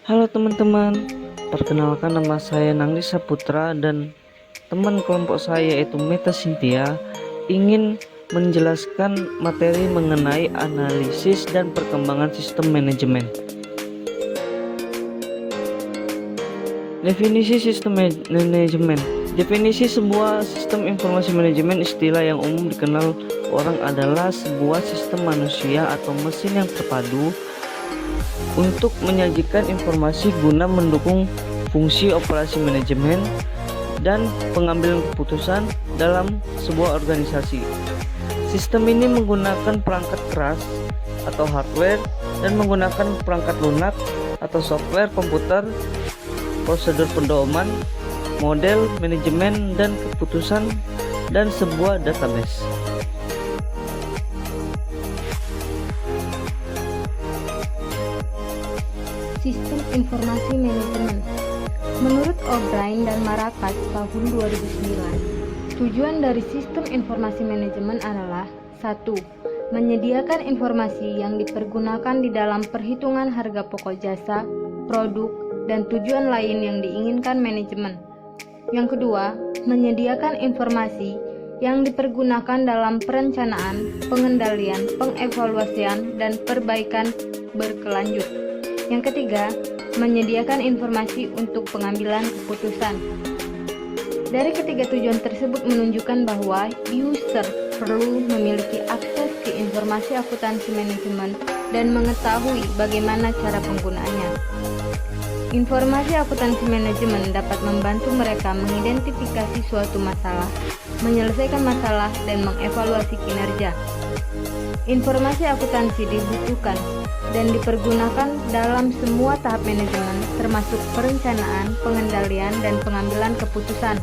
Halo teman-teman, perkenalkan nama saya Nangdi Saputra dan teman kelompok saya yaitu Meta Cynthia ingin menjelaskan materi mengenai analisis dan perkembangan sistem manajemen. Definisi sistem manajemen. Definisi sebuah sistem informasi manajemen istilah yang umum dikenal orang adalah sebuah sistem manusia atau mesin yang terpadu untuk menyajikan informasi guna mendukung fungsi operasi manajemen dan pengambilan keputusan dalam sebuah organisasi. Sistem ini menggunakan perangkat keras atau hardware dan menggunakan perangkat lunak atau software komputer, prosedur pedoman, model manajemen dan keputusan, dan sebuah database. Sistem Informasi Manajemen. Menurut O'Brien dan Marakat tahun 2009, tujuan dari sistem informasi manajemen adalah 1. Menyediakan informasi yang dipergunakan di dalam perhitungan harga pokok jasa, produk, dan tujuan lain yang diinginkan manajemen. Yang kedua, menyediakan informasi yang dipergunakan dalam perencanaan, pengendalian, pengevaluasian, dan perbaikan berkelanjut. Yang ketiga, menyediakan informasi untuk pengambilan keputusan. Dari ketiga tujuan tersebut menunjukkan bahwa user perlu memiliki akses ke informasi akuntansi manajemen dan mengetahui bagaimana cara penggunaannya. Informasi akuntansi manajemen dapat membantu mereka mengidentifikasi suatu masalah, menyelesaikan masalah, dan mengevaluasi kinerja. Informasi akuntansi dibutuhkan dan dipergunakan dalam semua tahap manajemen, termasuk perencanaan, pengendalian, dan pengambilan keputusan.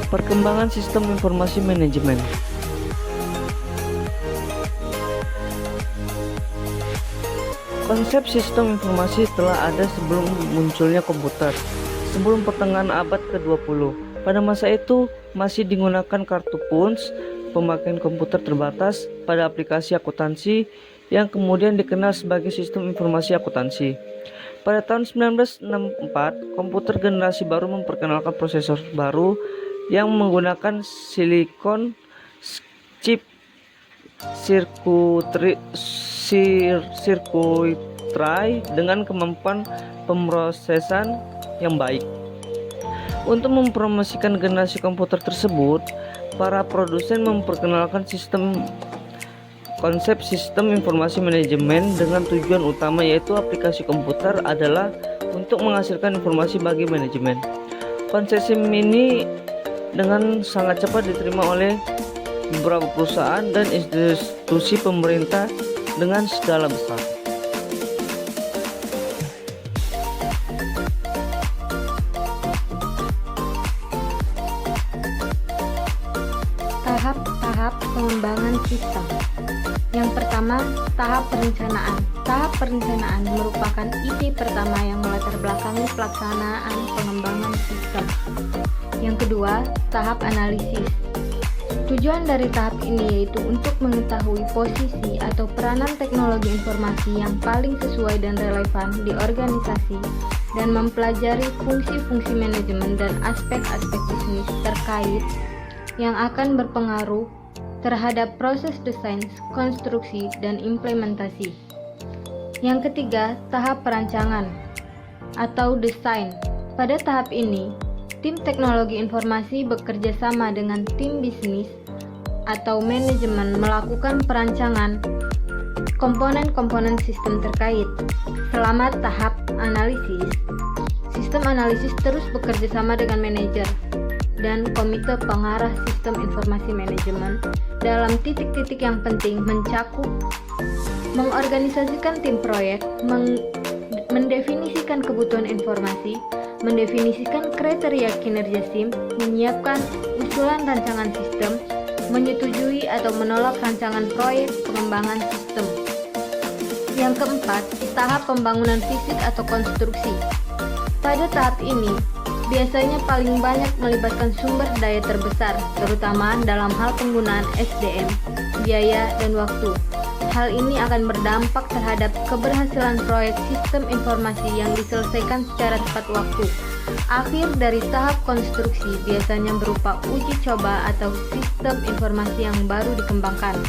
Perkembangan sistem informasi manajemen. Konsep sistem informasi telah ada sebelum munculnya komputer, sebelum pertengahan abad ke-20. Pada masa itu masih digunakan kartu punch, pemakaian komputer terbatas pada aplikasi akuntansi yang kemudian dikenal sebagai sistem informasi akuntansi. Pada tahun 1964, komputer generasi baru memperkenalkan prosesor baru yang menggunakan silikon chip sirkuitry dengan kemampuan pemrosesan yang baik. Untuk mempromosikan generasi komputer tersebut, para produsen memperkenalkan konsep sistem informasi manajemen dengan tujuan utama, yaitu aplikasi komputer adalah untuk menghasilkan informasi bagi manajemen. Konsep ini dengan sangat cepat diterima oleh beberapa perusahaan dan institusi pemerintah dengan skala besar. Tahap-tahap pengembangan sistem. Yang pertama, tahap perencanaan. Tahap perencanaan merupakan ide pertama yang melatar belakangi pelaksanaan pengembangan sistem. Yang kedua, tahap analisis. Tujuan dari tahap ini yaitu untuk mengetahui posisi atau peranan teknologi informasi yang paling sesuai dan relevan di organisasi dan mempelajari fungsi-fungsi manajemen dan aspek-aspek bisnis terkait yang akan berpengaruh terhadap proses desain, konstruksi, dan implementasi. Yang ketiga, tahap perancangan atau desain. Pada tahap ini, tim teknologi informasi bekerja sama dengan tim bisnis atau manajemen melakukan perancangan komponen-komponen sistem terkait. Selama tahap analisis, sistem analisis terus bekerja sama dengan manajer dan komite pengarah sistem informasi manajemen dalam titik-titik yang penting mencakup mengorganisasikan tim proyek, mendefinisikan kebutuhan informasi, mendefinisikan kriteria kinerja SIM, menyiapkan usulan rancangan sistem, menyetujui atau menolak rancangan proyek pengembangan sistem. Yang keempat, tahap pembangunan fisik atau konstruksi. Pada tahap ini, biasanya paling banyak melibatkan sumber daya terbesar, terutama dalam hal penggunaan SDM, biaya, dan waktu. hal ini akan berdampak terhadap keberhasilan proyek sistem informasi yang diselesaikan secara tepat waktu. Akhir dari tahap konstruksi biasanya berupa uji coba atau sistem informasi yang baru dikembangkan.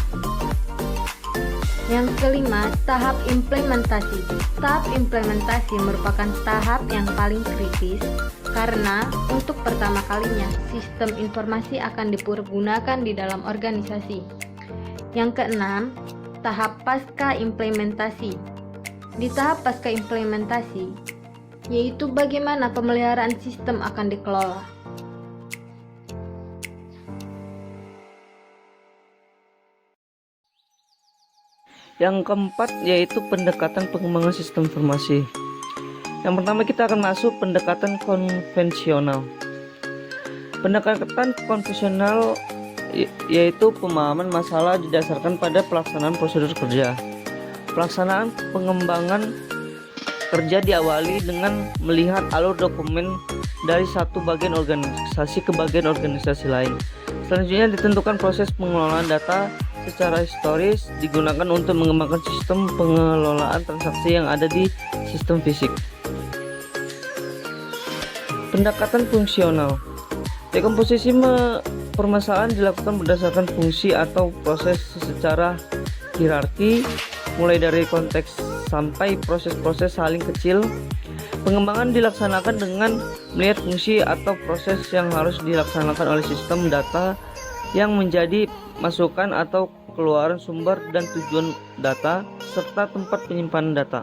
Yang kelima, tahap implementasi. Tahap implementasi merupakan tahap yang paling kritis karena untuk pertama kalinya sistem informasi akan dipergunakan di dalam organisasi. Yang keenam, tahap pasca implementasi. Di tahap pasca implementasi, yaitu bagaimana pemeliharaan sistem akan dikelola. Yang keempat yaitu pendekatan pengembangan sistem informasi. Yang pertama kita akan masuk pendekatan konvensional. Pendekatan konvensional yaitu pemahaman masalah didasarkan pada pelaksanaan prosedur kerja. Pelaksanaan pengembangan kerja diawali dengan melihat alur dokumen dari satu bagian organisasi ke bagian organisasi lain. Selanjutnya ditentukan proses pengelolaan data secara historis digunakan untuk mengembangkan sistem pengelolaan transaksi yang ada di sistem fisik. Pendekatan fungsional. Dekomposisi permasalahan dilakukan berdasarkan fungsi atau proses secara hierarki, mulai dari konteks sampai proses-proses saling kecil. Pengembangan dilaksanakan dengan melihat fungsi atau proses yang harus dilaksanakan oleh sistem data yang menjadi masukan atau keluaran sumber dan tujuan data serta tempat penyimpanan data.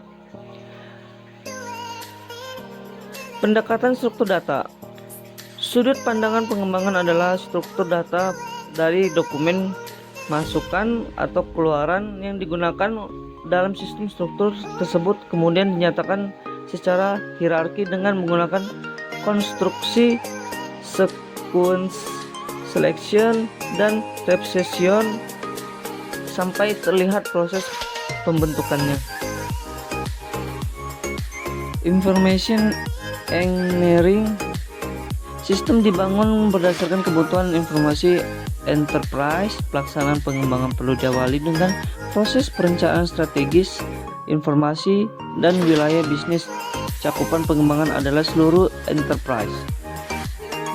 Pendekatan struktur data. Sudut pandangan pengembangan adalah struktur data dari dokumen masukan atau keluaran yang digunakan dalam sistem. Struktur tersebut kemudian dinyatakan secara hierarki dengan menggunakan konstruksi, sequence, selection, dan representation sampai terlihat proses pembentukannya. Information engineering. Sistem dibangun berdasarkan kebutuhan informasi enterprise. Pelaksanaan pengembangan perlu diawali dengan proses perencanaan strategis informasi dan wilayah bisnis. Cakupan pengembangan adalah seluruh enterprise.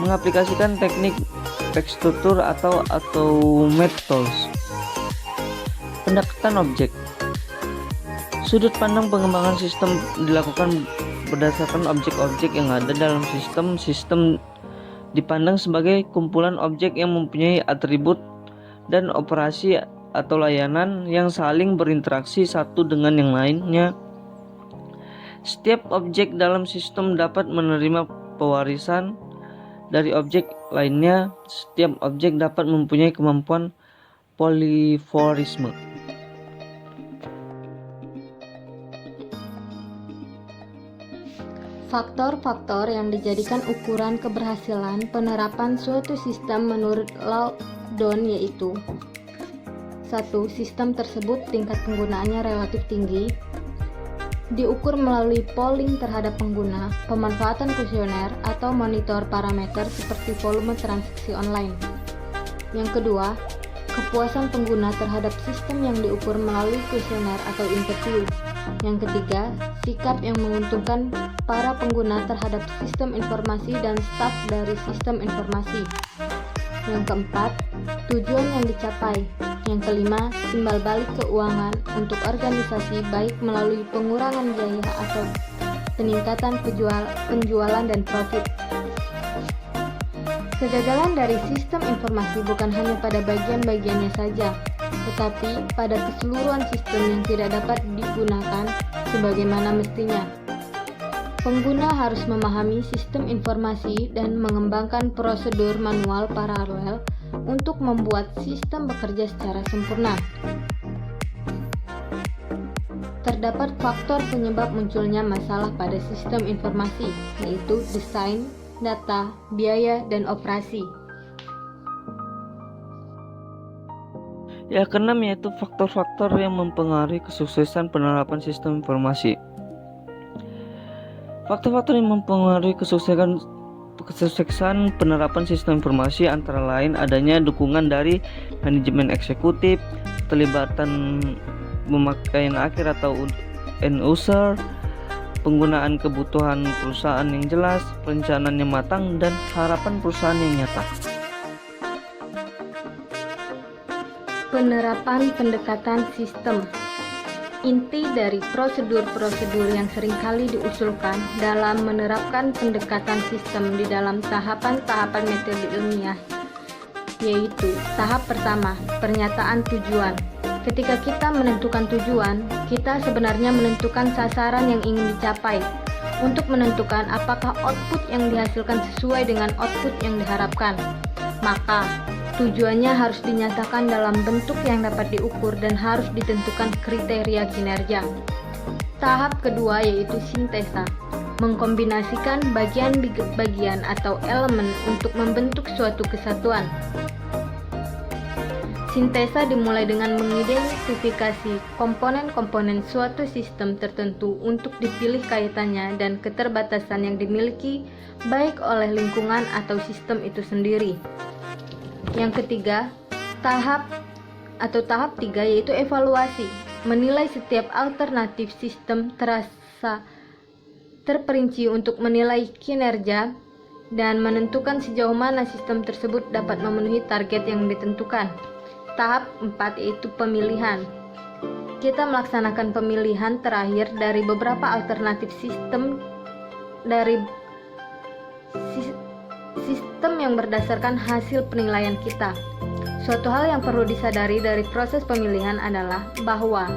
Mengaplikasikan teknik tekstur atau automate tools. Pendekatan objek. Sudut pandang pengembangan sistem dilakukan berdasarkan objek-objek yang ada dalam sistem. Sistem dipandang sebagai kumpulan objek yang mempunyai atribut dan operasi atau layanan yang saling berinteraksi satu dengan yang lainnya. Setiap objek dalam sistem dapat menerima pewarisan dari objek lainnya. Setiap objek dapat mempunyai kemampuan polimorisme. Faktor-faktor yang dijadikan ukuran keberhasilan penerapan suatu sistem menurut Loudon yaitu: 1. Sistem tersebut tingkat penggunaannya relatif tinggi, diukur melalui polling terhadap pengguna, pemanfaatan kuesioner, atau monitor parameter seperti volume transaksi online. Yang kedua, kepuasan pengguna terhadap sistem yang diukur melalui kuesioner atau interview. Yang ketiga, sikap yang menguntungkan para pengguna terhadap sistem informasi dan staf dari sistem informasi. Yang keempat, tujuan yang dicapai. Yang kelima, timbal balik keuangan untuk organisasi baik melalui pengurangan biaya atau peningkatan penjualan dan profit. Kegagalan dari sistem informasi bukan hanya pada bagian-bagiannya saja, tetapi pada keseluruhan sistem yang tidak dapat digunakan sebagaimana mestinya. Pengguna harus memahami sistem informasi dan mengembangkan prosedur manual paralel untuk membuat sistem bekerja secara sempurna. Terdapat faktor penyebab munculnya masalah pada sistem informasi, yaitu desain, data, biaya, dan operasi. Yang keenam yaitu faktor-faktor yang mempengaruhi kesuksesan penerapan sistem informasi. Faktor-faktor yang mempengaruhi kesuksesan penerapan sistem informasi antara lain adanya dukungan dari manajemen eksekutif, keterlibatan pemakaian akhir atau end user, penggunaan kebutuhan perusahaan yang jelas, perencanaan yang matang, dan harapan perusahaan yang nyata. Penerapan pendekatan sistem. Inti dari prosedur-prosedur yang seringkali diusulkan dalam menerapkan pendekatan sistem di dalam tahapan-tahapan metode ilmiah, yaitu tahap pertama, pernyataan tujuan. Ketika kita menentukan tujuan, kita sebenarnya menentukan sasaran yang ingin dicapai. Untuk menentukan apakah output yang dihasilkan sesuai dengan output yang diharapkan, maka tujuannya harus dinyatakan dalam bentuk yang dapat diukur dan harus ditentukan kriteria kinerja. Tahap kedua yaitu sintesa, mengkombinasikan bagian-bagian atau elemen untuk membentuk suatu kesatuan. Sintesa dimulai dengan mengidentifikasi komponen-komponen suatu sistem tertentu untuk dipilih kaitannya dan keterbatasan yang dimiliki baik oleh lingkungan atau sistem itu sendiri. Yang ketiga, tahap 3 yaitu evaluasi, menilai setiap alternatif sistem terperinci untuk menilai kinerja dan menentukan sejauh mana sistem tersebut dapat memenuhi target yang ditentukan. Tahap 4 yaitu pemilihan. Kita melaksanakan pemilihan terakhir dari beberapa alternatif sistem yang berdasarkan hasil penilaian kita. Suatu hal yang perlu disadari dari proses pemilihan adalah bahwa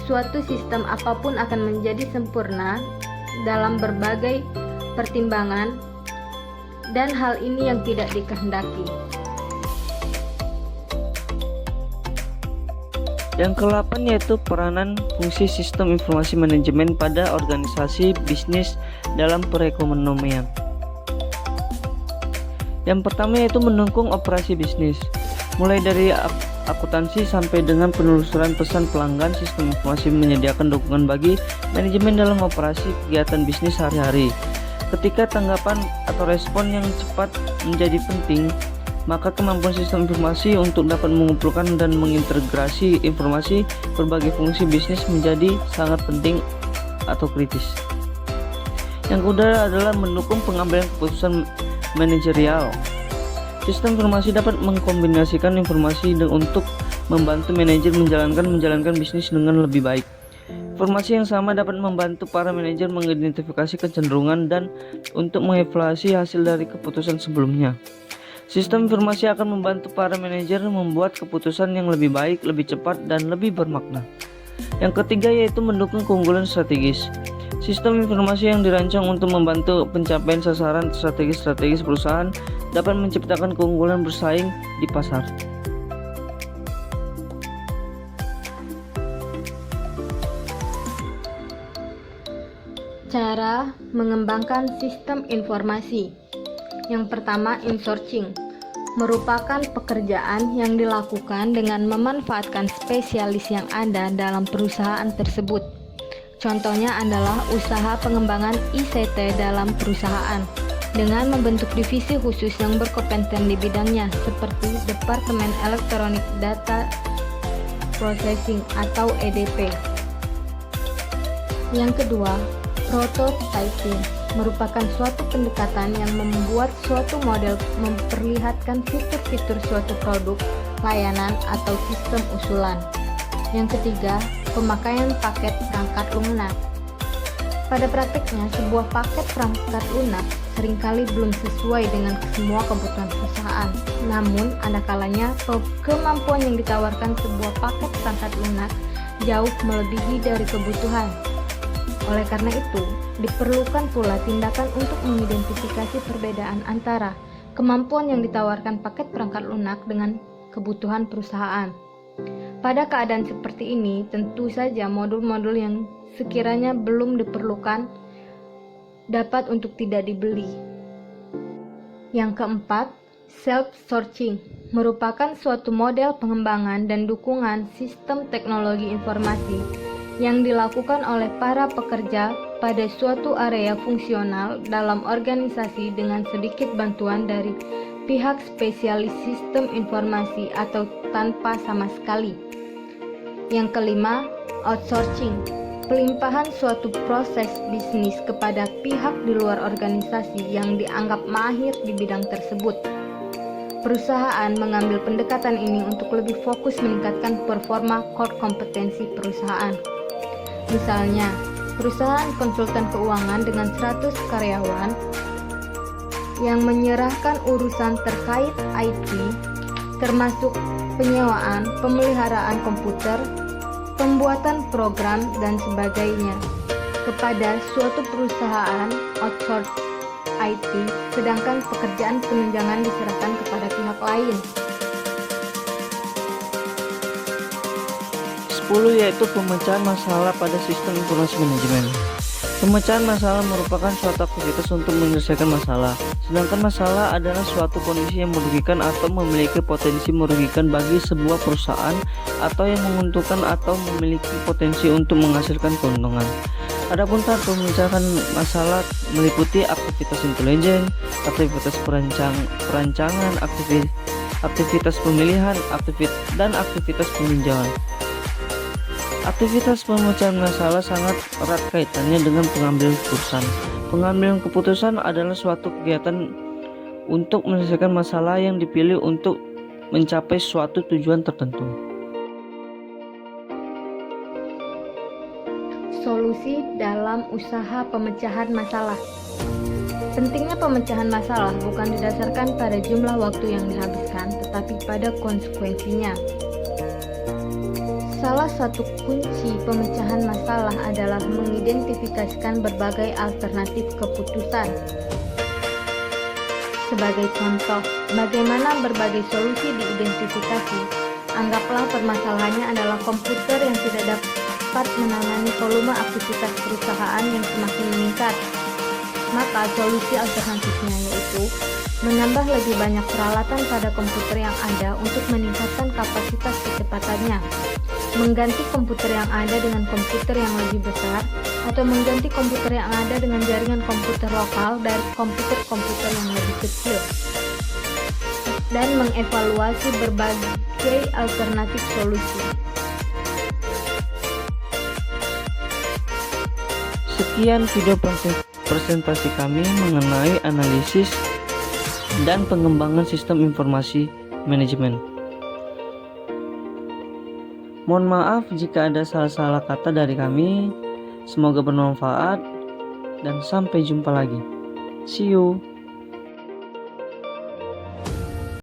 suatu sistem apapun akan menjadi sempurna dalam berbagai pertimbangan, dan hal ini yang tidak dikehendaki. Yang ke-8 yaitu peranan fungsi sistem informasi manajemen pada organisasi bisnis dalam perekonomian. Yang pertama yaitu mendukung operasi bisnis, mulai dari akuntansi sampai dengan penelusuran pesan pelanggan. Sistem informasi menyediakan dukungan bagi manajemen dalam operasi kegiatan bisnis sehari-hari. Ketika tanggapan atau respon yang cepat menjadi penting, maka kemampuan sistem informasi untuk dapat mengumpulkan dan mengintegrasi informasi berbagai fungsi bisnis menjadi sangat penting atau kritis. Yang kedua adalah mendukung pengambilan keputusan manajerial. Sistem informasi dapat mengkombinasikan informasi untuk membantu manajer menjalankan bisnis dengan lebih baik. Informasi yang sama dapat membantu para manajer mengidentifikasi kecenderungan dan untuk mengevaluasi hasil dari keputusan sebelumnya. Sistem informasi akan membantu para manajer membuat keputusan yang lebih baik, lebih cepat, dan lebih bermakna. Yang ketiga yaitu mendukung keunggulan strategis. Sistem informasi yang dirancang untuk membantu pencapaian sasaran strategis perusahaan dapat menciptakan keunggulan bersaing di pasar. Cara mengembangkan sistem informasi. Yang pertama, insourcing merupakan pekerjaan yang dilakukan dengan memanfaatkan spesialis yang ada dalam perusahaan tersebut. Contohnya adalah usaha pengembangan ICT dalam perusahaan dengan membentuk divisi khusus yang berkompeten di bidangnya seperti Departemen Electronic Data Processing atau EDP. Yang kedua, prototyping merupakan suatu pendekatan yang membuat suatu model memperlihatkan fitur-fitur suatu produk, layanan, atau sistem usulan. Yang ketiga, pemakaian paket perangkat lunak. Pada praktiknya, sebuah paket perangkat lunak seringkali belum sesuai dengan semua kebutuhan perusahaan. Namun, ada kalanya kemampuan yang ditawarkan sebuah paket perangkat lunak jauh melebihi dari kebutuhan. Oleh karena itu, diperlukan pula tindakan untuk mengidentifikasi perbedaan antara kemampuan yang ditawarkan paket perangkat lunak dengan kebutuhan perusahaan. Pada keadaan seperti ini, tentu saja modul-modul yang sekiranya belum diperlukan dapat untuk tidak dibeli. Yang keempat, self-sourcing merupakan suatu model pengembangan dan dukungan sistem teknologi informasi yang dilakukan oleh para pekerja pada suatu area fungsional dalam organisasi dengan sedikit bantuan dari pihak spesialis sistem informasi atau tanpa sama sekali. Yang kelima, Outsourcing, pelimpahan suatu proses bisnis kepada pihak di luar organisasi yang dianggap mahir di bidang tersebut. Perusahaan mengambil pendekatan ini untuk lebih fokus meningkatkan performa core kompetensi perusahaan. Misalnya, perusahaan konsultan keuangan dengan 100 karyawan yang menyerahkan urusan terkait IT, termasuk penyewaan, pemeliharaan komputer, pembuatan program, dan sebagainya, kepada suatu perusahaan outsource IT, sedangkan pekerjaan penunjangan diserahkan kepada pihak lain. 10 yaitu pemecahan masalah pada sistem informasi manajemen. Pemecahan masalah merupakan suatu aktivitas untuk menyelesaikan masalah, sedangkan masalah adalah suatu kondisi yang merugikan atau memiliki potensi merugikan bagi sebuah perusahaan atau yang menguntungkan atau memiliki potensi untuk menghasilkan keuntungan. Adapun tahap pemecahan masalah meliputi aktivitas intelijen, aktivitas perancangan, aktivitas pemilihan, dan aktivitas peninjauan. Aktivitas pemecahan masalah sangat erat kaitannya dengan pengambilan keputusan. Pengambilan keputusan adalah suatu kegiatan untuk menyelesaikan masalah yang dipilih untuk mencapai suatu tujuan tertentu. Solusi dalam usaha pemecahan masalah. Pentingnya pemecahan masalah bukan didasarkan pada jumlah waktu yang dihabiskan, tetapi pada konsekuensinya. Salah satu kunci pemecahan masalah adalah mengidentifikasikan berbagai alternatif keputusan. Sebagai contoh, bagaimana berbagai solusi diidentifikasi. Anggaplah permasalahannya adalah komputer yang tidak dapat menangani volume aktivitas perusahaan yang semakin meningkat. Maka solusi alternatifnya yaitu menambah lebih banyak peralatan pada komputer yang ada untuk meningkatkan kapasitas kecepatannya, mengganti komputer yang ada dengan komputer yang lebih besar, atau mengganti komputer yang ada dengan jaringan komputer lokal dari komputer-komputer yang lebih kecil, dan mengevaluasi berbagai alternatif solusi. Sekian video presentasi kami mengenai analisis dan pengembangan sistem informasi manajemen. Mohon maaf jika ada salah-salah kata dari kami. Semoga bermanfaat dan sampai jumpa lagi. See you.